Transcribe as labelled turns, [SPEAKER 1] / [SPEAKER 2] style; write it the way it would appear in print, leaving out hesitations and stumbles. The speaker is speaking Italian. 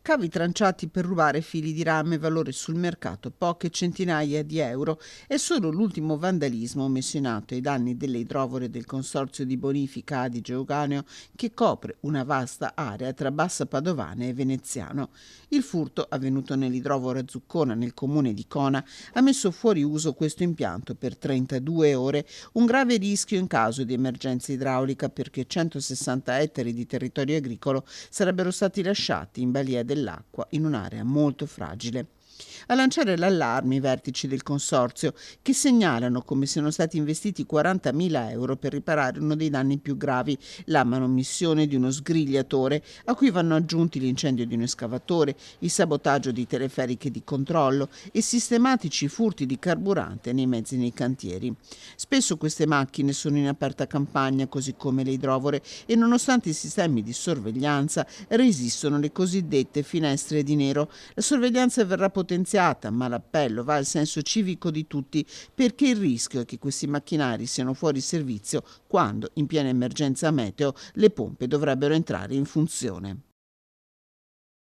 [SPEAKER 1] Cavi tranciati per rubare fili di rame, valore sul mercato poche centinaia di euro. È solo l'ultimo vandalismo messo in atto ai danni delle idrovore del Consorzio di Bonifica Adige-Euganeo, che copre una vasta area tra Bassa Padovana e Veneziano. Il furto, avvenuto nell'idrovora Zuccona nel comune di Cona, ha messo fuori uso questo impianto per 32 ore, un grave rischio in caso di emergenza idraulica, perché 160 ettari di territorio agricolo sarebbero stati lasciati in balia dell'acqua in un'area molto fragile. A lanciare l'allarme i vertici del consorzio, che segnalano come siano stati investiti 40.000 euro per riparare uno dei danni più gravi, la manomissione di uno sgrigliatore a cui vanno aggiunti l'incendio di un escavatore, il sabotaggio di teleferiche di controllo e sistematici furti di carburante nei mezzi nei cantieri. Spesso queste macchine sono in aperta campagna, così come le idrovore, e nonostante i sistemi di sorveglianza resistono le cosiddette finestre di nero. La sorveglianza verrà potenziata, ma l'appello va al senso civico di tutti, perché il rischio è che questi macchinari siano fuori servizio quando, in piena emergenza meteo, le pompe dovrebbero entrare in funzione.